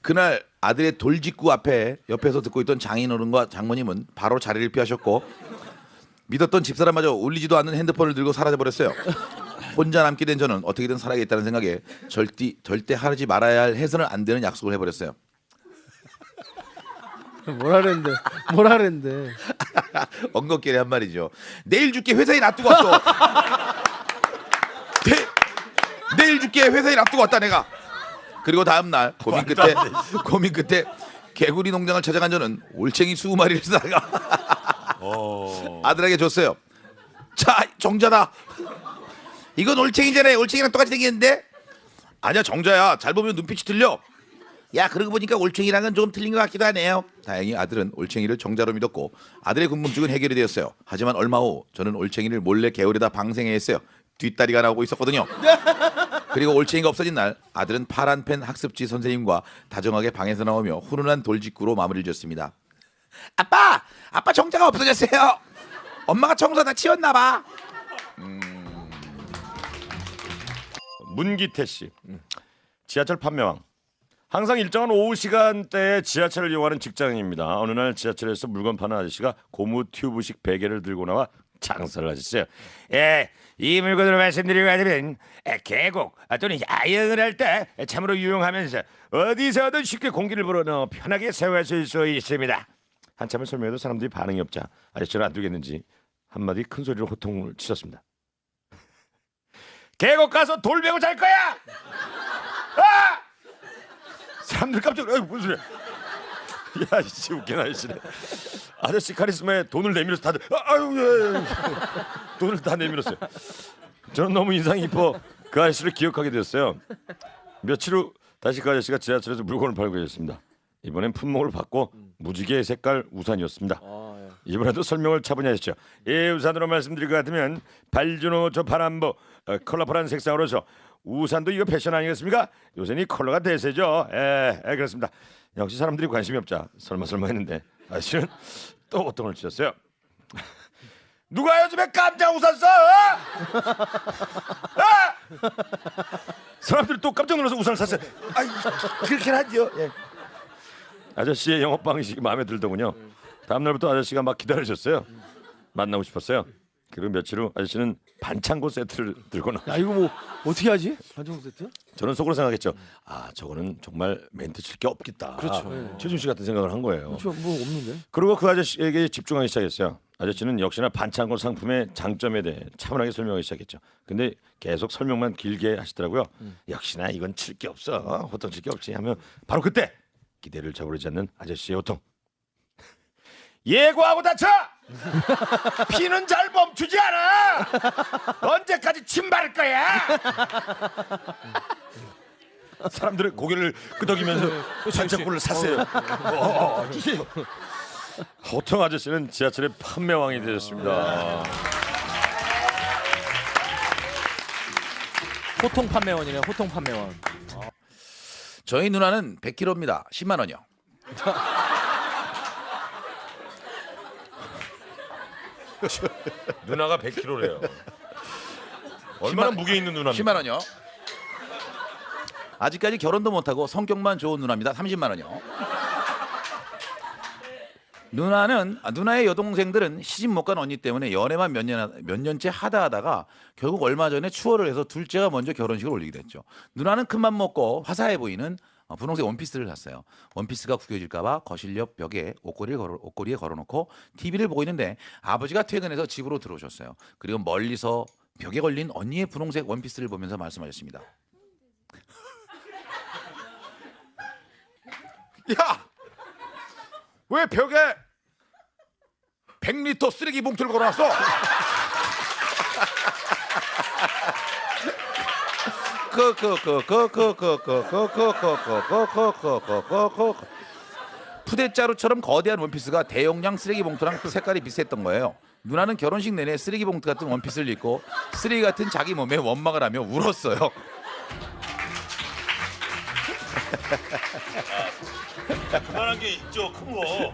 그날 아들의 돌직구 앞에 옆에서 듣고 있던 장인어른과 장모님은 바로 자리를 피하셨고 믿었던 집사람마저 울리지도 않는 핸드폰을 들고 사라져버렸어요. 혼자 남게 된 저는 어떻게든 살아야겠다는 생각에 절대 하지 말아야 할 해서는 안 되는 약속을 해버렸어요. 뭐라 그랬는데. 엉겁결에 한 말이죠. 내일 줄게 회사에 놔두고 왔어. 내일 줄게 회사에 놔두고 왔다 내가. 그리고 다음 날 고민 끝에 개구리 농장을 찾아간 저는 올챙이 20마리를 사다가 아들에게 줬어요. 자, 정자다. 이건 올챙이잖아요. 올챙이랑 똑같이 생겼는데. 아니야, 정자야. 잘 보면 눈빛이 틀려. 야, 그러고 보니까 올챙이랑은 조금 틀린 것 같기도 하네요. 다행히 아들은 올챙이를 정자로 믿었고 아들의 궁금증은 해결이 되었어요. 하지만 얼마 후 저는 올챙이를 몰래 개울에다 방생해 했어요. 뒷다리가 나오고 있었거든요. 그리고 올챙이가 없어진 날 아들은 파란 펜 학습지 선생님과 다정하게 방에서 나오며 훈훈한 돌직구로 마무리를 지었습니다. 아빠 정자가 없어졌어요. 엄마가 청소하다 치웠나 봐. 문기태 씨, 지하철 판매왕. 항상 일정한 오후 시간대에 지하철을 이용하는 직장인입니다. 어느 날 지하철에서 물건 파는 아저씨가 고무 튜브식 베개를 들고 나와 장사를 하셨어요. 예, 이 물건으로 말씀드리고 하자면 계곡 또는 야영을 할 때 참으로 유용하면서 어디서든 쉽게 공기를 불어넣어 편하게 사용하실 수 있습니다. 한참을 설명해도 사람들이 반응이 없자 아저씨는 안 되겠는지 한마디 큰 소리로 호통을 치셨습니다. 계곡 가서 돌 베고 잘 거야. 아! 사람들 깜짝 놀라. 무슨 소리야? 야, 씨 웃기나 아저씨네. 아저씨 카리스마에 돈을 내밀어서 다들 아유 돈을 다 내밀었어요. 저는 너무 인상이 깊어 그 아저씨를 기억하게 되었어요. 며칠 후 다시 그 아저씨가 지하철에서 물건을 팔고 계셨습니다. 이번엔 품목을 받고 무지개 색깔 우산이었습니다. 이번에도 설명을 차분히 하셨죠. 이 우산으로 말씀드릴 것 같으면 발주노 저 파란보 컬러풀한 색상으로서 우산도 이거 패션 아니겠습니까? 요새는 이 컬러가 대세죠. 그렇습니다. 역시 사람들이 관심이 없자 설마 했는데 아저씨는 또 어떤 걸 치셨어요. 누가 요즘에 깜짝 우산 써? 사람들이 또 깜짝 놀라서 우산을 샀어요. 그렇게 하죠. 예. 아저씨의 영업 방식이 마음에 들더군요. 다음 날부터 아저씨가 막 기다리셨어요. 만나고 싶었어요. 그리고 며칠 후 아저씨는 반창고 세트를 들고 나. 야, 이거 뭐 어떻게 하지? 반정 세트? 저는 속으로 생각했죠. 아, 저거는 정말 멘트 칠 게 없겠다. 그렇죠. 최준 씨 같은 생각을 한 거예요. 그렇죠. 뭐 없는데. 그리고 그 아저씨에게 집중하기 시작했어요. 아저씨는 역시나 반창고 상품의 장점에 대해 차분하게 설명하기 시작했죠. 근데 계속 설명만 길게 하시더라고요. 역시나 이건 칠 게 없어. 호통 칠 게 없지 하면 바로 그때 기대를 저버리지 않는 아저씨의 호통. 예고하고 다쳐! 피는 잘 멈추지 않아! 언제까지 침 바를 거야? 사람들은 고개를 끄덕이면서 반창고를 샀어요. 호통 아저씨는 지하철의 판매왕이 되셨습니다. 호통 판매원이네. 호통 판매원. 저희 누나는 100kg입니다. 10만 원이요. 누나가 100kg래요. 얼마나 무게 있는 누나입니까? 10만 원이요. 아직까지 결혼도 못하고 성격만 좋은 누나입니다. 30만 원이요. 누나의 여동생들은 시집 못 간 언니 때문에 연애만 몇 년째 하다가 결국 얼마 전에 추월을 해서 둘째가 먼저 결혼식을 올리게 됐죠. 누나는 큰맘 먹고 화사해 보이는 분홍색 원피스를 샀어요. 원피스가 구겨질까봐 거실 옆 벽에 옷걸이에 걸어놓고 TV를 보고 있는데 아버지가 퇴근해서 집으로 들어오셨어요. 그리고 멀리서 벽에 걸린 언니의 분홍색 원피스를 보면서 말씀하셨습니다. 야! 왜 벽에 100리터 쓰레기 봉투를 걸어놨어? 푸대자루처럼 거대한 원피스가 대용량 쓰레기 봉투랑 색깔이 비슷했던 거예요. 누나는 결혼식 내내 쓰레기 봉투 같은 원피스를 입고 쓰레기 같은 자기 몸에 원망을 하며 울었어요. 그만한 게 있죠, 큰 거.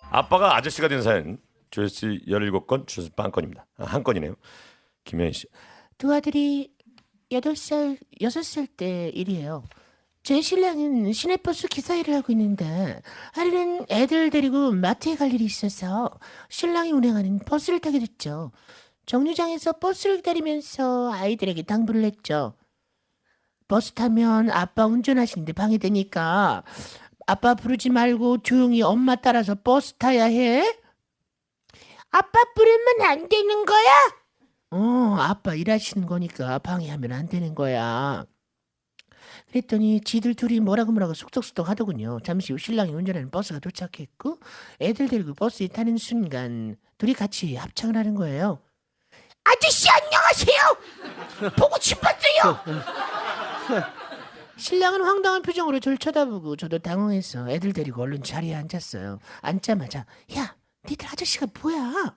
아빠가 아저씨가 된 사연 조회수 17건, 조회수 빵건입니다. 한 건이네요. 김현희 씨. 두 아들이 8살, 6살 때 일이에요. 제 신랑은 시내버스 기사 일을 하고 있는데 하루는 애들 데리고 마트에 갈 일이 있어서 신랑이 운행하는 버스를 타게 됐죠. 정류장에서 버스를 기다리면서 아이들에게 당부를 했죠. 버스 타면 아빠 운전하시는데 방해되니까 아빠 부르지 말고 조용히 엄마 따라서 버스 타야 해. 아빠 부르면 안 되는 거야? 아빠 일하시는 거니까 방해하면 안 되는 거야. 그랬더니 지들 둘이 뭐라고 쑥덕쑥덕 하더군요. 잠시 후 신랑이 운전하는 버스가 도착했고 애들 데리고 버스에 타는 순간 둘이 같이 합창을 하는 거예요. 아저씨 안녕하세요. 보고 싶었어요. 신랑은 황당한 표정으로 저를 쳐다보고 저도 당황해서 애들 데리고 얼른 자리에 앉았어요. 앉자마자 야 니들 아저씨가 뭐야?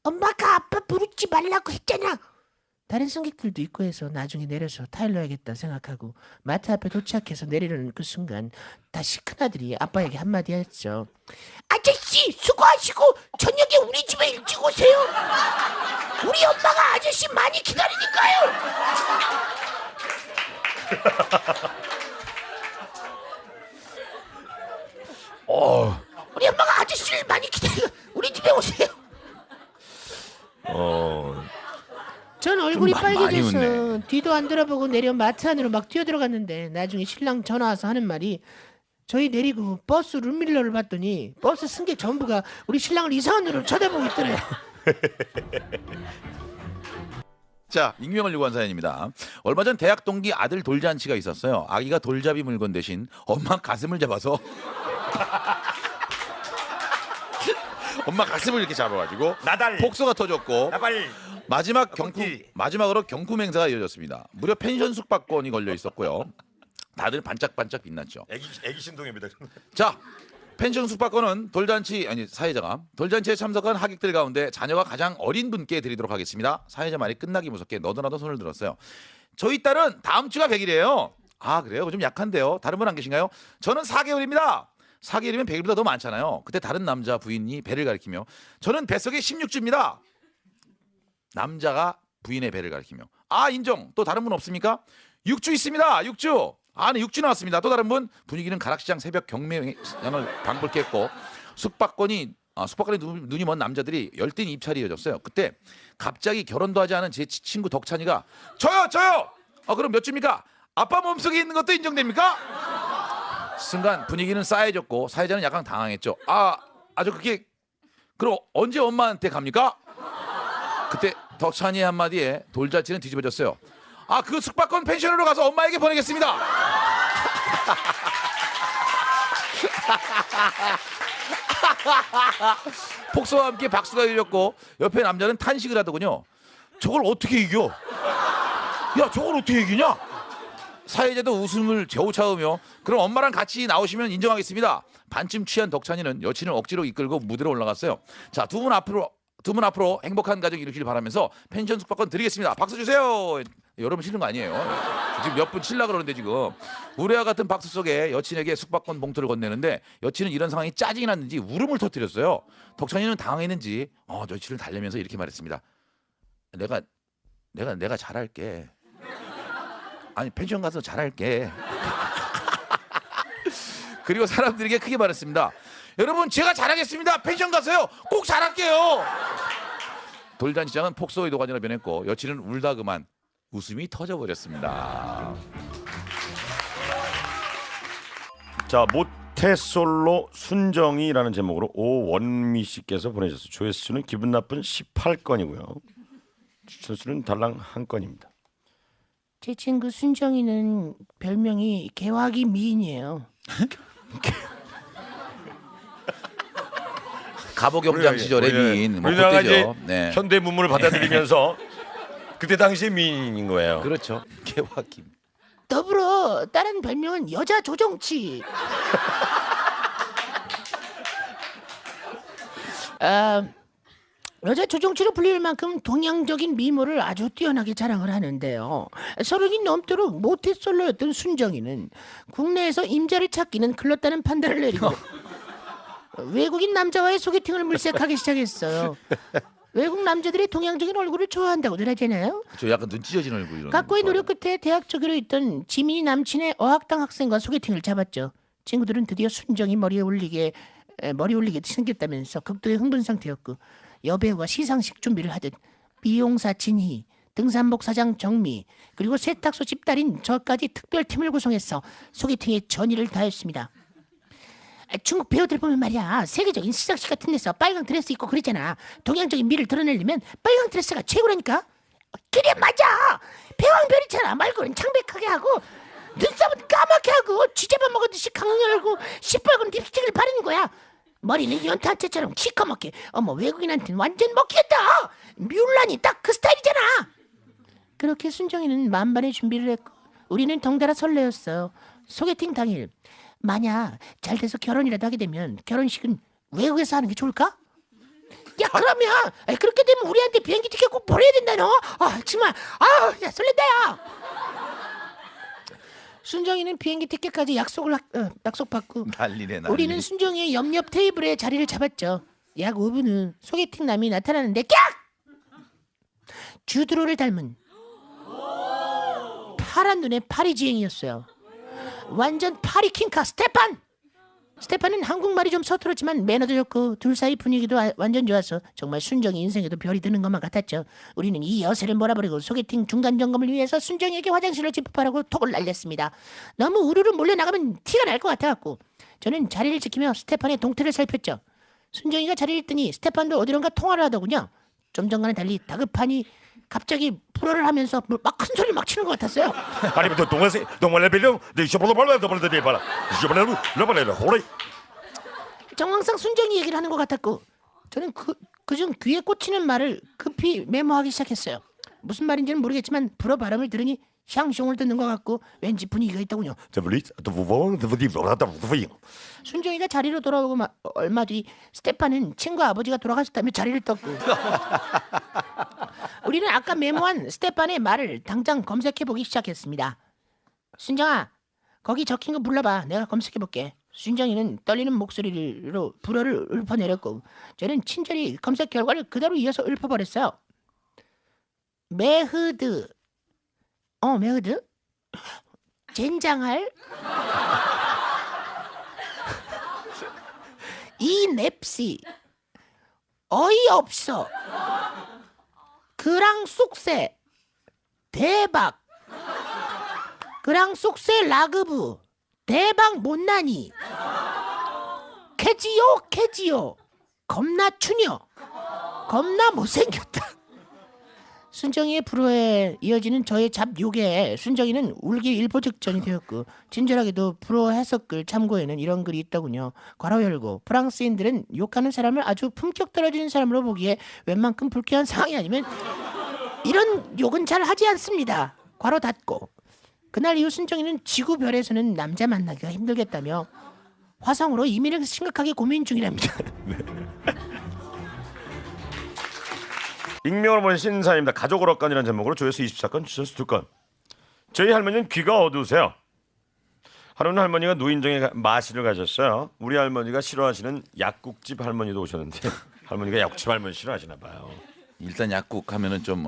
엄마가 아빠 부르지 말라고 했잖아. 다른 승객들도 있고 해서 나중에 내려서 타일러야겠다 생각하고 마트 앞에 도착해서 내리려는 그 순간 다시 큰아들이 아빠에게 한마디 했죠. 아저씨 수고하시고 저녁에 우리 집에 일찍 오세요. 우리 엄마가 아저씨 많이 기다리니까요. 우리 엄마가 아저씨를 많이 기다려. 우리 집에 오세요. 전 얼굴이 많이 빨개져서 웃네. 뒤도 안 돌아보고 내려 마트 안으로 막 뛰어들어갔는데 나중에 신랑 전화 와서 하는 말이 저희 내리고 버스 룸밀러를 봤더니 버스 승객 전부가 우리 신랑을 이상한 눈으로 쳐다보고 있더래요. 자, 익명을 요구한 사연입니다. 얼마 전 대학 동기 아들 돌잔치가 있었어요. 아기가 돌잡이 물건 대신 엄마 가슴을 잡아서 엄마 가슴을 이렇게 잡아가지고 나달. 폭소가 터졌고 나발. 마지막으로 경품 행사가 이어졌습니다. 무려 펜션 숙박권이 걸려 있었고요. 다들 반짝반짝 빛났죠. 애기 신동입니다. 자, 펜션 숙박권은 사회자가 돌잔치에 참석한 하객들 가운데 자녀가 가장 어린 분께 드리도록 하겠습니다. 사회자 말이 끝나기 무섭게 너도나도 손을 들었어요. 저희 딸은 다음 주가 100일이에요. 아 그래요? 좀 약한데요. 다른 분 안 계신가요? 저는 4개월입니다. 4개월이면 100일보다 더 많잖아요. 그때 다른 남자 부인이 배를 가리키며 저는 뱃속에 16주입니다. 남자가 부인의 배를 가리키며 아 인정. 또 다른 분 없습니까? 6주 있습니다. 6주. 아, 네, 6주 나왔습니다. 또 다른 분? 분위기는 가락시장 새벽 경매장을 방불케 했고 숙박권이 눈이 먼 남자들이 열띤 입찰이 이어졌어요. 그때 갑자기 결혼도 하지 않은 제 친구 덕찬이가 저요. 그럼 몇 주입니까? 아빠 몸속에 있는 것도 인정됩니까? 순간 분위기는 싸해졌고 사회자는 약간 당황했죠. 저 그게 그럼 언제 엄마한테 갑니까? 그때 덕찬이의 한마디에 돌잔치는 뒤집어졌어요. 그 숙박권 펜션으로 가서 엄마에게 보내겠습니다. 폭소와 함께 박수가 울렸고 옆에 남자는 탄식을 하더군요. 저걸 어떻게 이겨? 야, 저걸 어떻게 이기냐? 사회자도 웃음을 겨우 참으며 그럼 엄마랑 같이 나오시면 인정하겠습니다. 반쯤 취한 덕찬이는 여친을 억지로 이끌고 무대로 올라갔어요. 자, 두 분 앞으로 행복한 가정 이루길 바라면서 펜션 숙박권 드리겠습니다. 박수 주세요. 여러분 싫은 거 아니에요. 지금 몇 분 칠라 그러는데 지금 우레와 같은 박수 속에 여친에게 숙박권 봉투를 건네는데 여친은 이런 상황이 짜증이 났는지 울음을 터뜨렸어요. 덕찬이는 당황했는지 여친을 달래면서 이렇게 말했습니다. 내가 잘할게. 아니 펜션 가서 잘할게. 그리고 사람들에게 크게 말했습니다. 여러분 제가 잘하겠습니다. 펜션 가서요. 꼭 잘할게요. 돌잔치장은 폭소의 도가니로 변했고 여친은 울다 그만 웃음이 터져버렸습니다. 자, 모태솔로 순정이라는 제목으로 오원미 씨께서 보내주셨어요. 조회수는 기분 나쁜 18건이고요. 추천수는 달랑 1건입니다. 제 친구 순정이는 별명이 개화기 미인이에요. 갑오경장 시절의 미인 우리나라가 이제 그때죠. 네. 현대 문물을 받아들이면서 그때 당시에 미인인 거예요. 그렇죠. 개화김. 더불어 다른 별명은 여자 조정치. 여자 조정치로 불릴 만큼 동양적인 미모를 아주 뛰어나게 자랑을 하는데요. 30이 넘도록 모태솔로였던 순정이는 국내에서 임자를 찾기는 글렀다는 판단을 내리고 외국인 남자와의 소개팅을 물색하기 시작했어요. 외국 남자들이 동양적인 얼굴을 좋아한다고들 하잖아요. 저 약간 눈 찢어진 얼굴. 각고의 노력 끝에 대학 쪽으로 있던 지민이 남친의 어학당 학생과 소개팅을 잡았죠. 친구들은 드디어 순정이 머리 올리게 생겼다면서 극도의 흥분 상태였고 여배우와 시상식 준비를 하듯 미용사 진희, 등산복 사장 정미, 그리고 세탁소 집딸인 저까지 특별팀을 구성해서 소개팅에 전의를 다했습니다. 중국 배우들 보면 말이야, 세계적인 시상식 같은 데서 빨강 드레스 입고 그러잖아. 동양적인 미를 드러내려면 빨강 드레스가 최고라니까. 그래, 맞아. 배왕별이잖아. 말고는 창백하게 하고 눈썹은 까맣게 하고 쥐잡아 먹었듯이 강을 열고 시뻘건 립스틱을 바르는 거야. 머리는 연탄재처럼 시커멓게. 어머, 외국인한테는 완전 먹히겠다. 뮬란이 딱 그 스타일이잖아. 그렇게 순정이는 만반의 준비를 했고 우리는 덩달아 설레었어요. 소개팅 당일, 만약 잘 돼서 결혼이라도 하게 되면 결혼식은 외국에서 하는 게 좋을까? 야, 그러면 그렇게 되면 우리한테 비행기 티켓 꼭 보내야 된다 너. 정말 야, 설렌다 야. 순정이는 비행기 티켓까지 약속받고 난리네 난리. 우리는 순정이의 옆 테이블에 자리를 잡았죠. 약 5분 후 소개팅 남이 나타나는데 깍! 주드로를 닮은 파란 눈의 파리지행이었어요. 완전 파리킹카 스테판은 한국말이 좀 서툴었지만 매너도 좋고 둘 사이 분위기도 완전 좋아서 정말 순정이 인생에도 별이 드는 것만 같았죠. 우리는 이 여세를 몰아버리고 소개팅 중간 점검을 위해서 순정이에게 화장실을 집합하라고 톡을 날렸습니다. 너무 우르르 몰려나가면 티가 날 것 같아갖고 저는 자리를 지키며 스테판의 동태를 살폈죠. 순정이가 자리를 뜨니 스테판도 어디론가 통화를 하더군요. 좀 전과는 달리 다급하니 갑자기 불어를 하면서 막 큰 소리를 막 치는 것 같았어요. 아니면 동원을 빌려 내 쇼보도 발라 더블더 봐라. 쇼보를 러버를 호래. 정황상 순정이 얘기를 하는 것 같았고 저는 그중 귀에 꽂히는 말을 급히 메모하기 시작했어요. 무슨 말인지는 모르겠지만 불어 발음을 들으니 샹숑을 듣는 것 같고 왠지 분위기가 있더군요. 순정이가 자리로 돌아오고 얼마 뒤 스테판은 친구 아버지가 돌아가셨다며 자리를 떴고 우리는 아까 메모한 스테판의 말을 당장 검색해보기 시작했습니다. 순정아, 거기 적힌 거 불러봐. 내가 검색해볼게. 순정이는 떨리는 목소리로 불어를 읊어내렸고 저는 친절히 검색 결과를 그대로 이어서 읊어버렸어요. 메흐드, 메흐드? 젠장할? 이 넵시 어이없어. 그랑 쑥새 대박. 그랑 쑥새 라그브 대박 못나니. 캐지요 겁나 추녀 겁나 못생겼다. 순정이의 불어에 이어지는 저의 잡욕에 순정이는 울기 일보 직전이 되었고 친절하게도 불어 해석글 참고에는 이런 글이 있더군요. 괄호 열고 프랑스인들은 욕하는 사람을 아주 품격 떨어지는 사람으로 보기에 웬만큼 불쾌한 상황이 아니면 이런 욕은 잘 하지 않습니다. 괄호 닫고 그날 이후 순정이는 지구별에서는 남자 만나기가 힘들겠다며 화성으로 이민을 심각하게 고민 중이랍니다. 익명으로 보낸 신사입니다. 가족 오락관이라는 제목으로 조회수 24건, 주셔서 2건. 저희 할머니는 귀가 어두우세요. 하루는 할머니가 노인정에 마실을 가셨어요. 우리 할머니가 싫어하시는 약국집 할머니도 오셨는데 할머니가 약국집 할머니 싫어하시나 봐요. 일단 약국 하면은 좀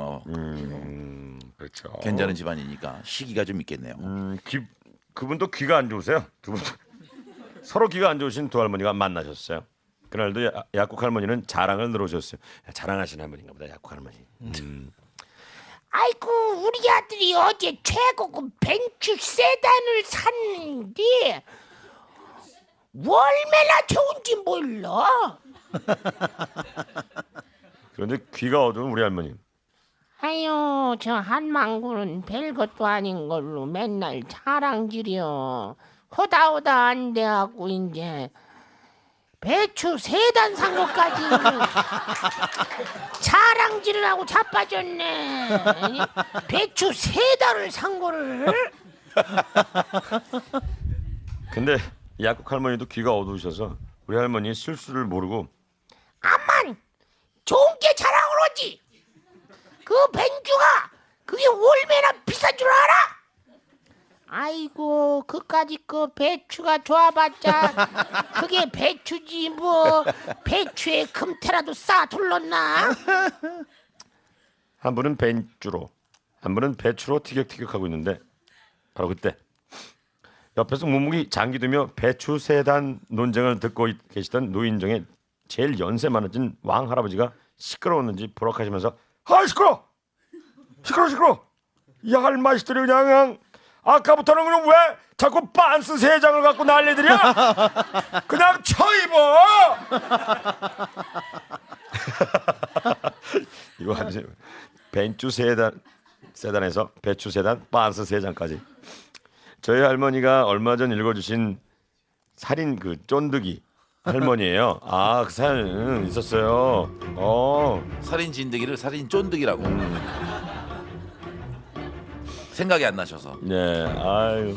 그렇죠. 괜찮은 집안이니까 시기가 좀 있겠네요. 그분도 귀가 안 좋으세요. 두 분 서로 귀가 안 좋으신 두 할머니가 만나셨어요. 그날도 약국 할머니는 자랑을 늘어오셨어요. 자랑하시는 할머니인가 보다, 약국 할머니. 아이고, 우리 아들이 어제 최고급 벤츠 세단을 샀는데 얼마나 좋은지 몰라. 그런데 귀가 어두운 우리 할머니. 아유, 저 한망구는 별것도 아닌 걸로 맨날 자랑질이여. 호다호다 안 돼하고 이제 배추 세단 산 것까지 자랑질을 하고 자빠졌네. 배추 세단을 산 거를. 근데 약국 할머니도 귀가 어두우셔서 우리 할머니 실수를 모르고 아만 좋은 게 자랑을 하지. 그 뱅주가 그게 얼마나 비싼 줄 알아? 아이고 그까짓 그 배추가 좋아봤자 그게 배추지 뭐. 배추에 금태라도 싸 둘렀나? 한 분은 벤주로, 한 분은 배추로 티격태격하고 있는데 바로 그때 옆에서 묵묵히 장기 두며 배추 세단 논쟁을 듣고 계시던 노인정의 제일 연세 많으신 왕 할아버지가 시끄러웠는지 부럭하시면서 아 시끄러 이 할마시들이 그냥 아까부터는 그냥 왜 자꾸 빤스 세 장을 갖고 난리들이야? 그냥 쳐입어. 이거 완전 벤주 세단에서 배추 세단 빤스 세 장까지. 저희 할머니가 얼마 전 읽어주신 살인 그 쫀득이 할머니예요. 아, 그 사연 있었어요. 살인 진드기를 살인 쫀득이라고. 생각이 안 나셔서. 네, 아유.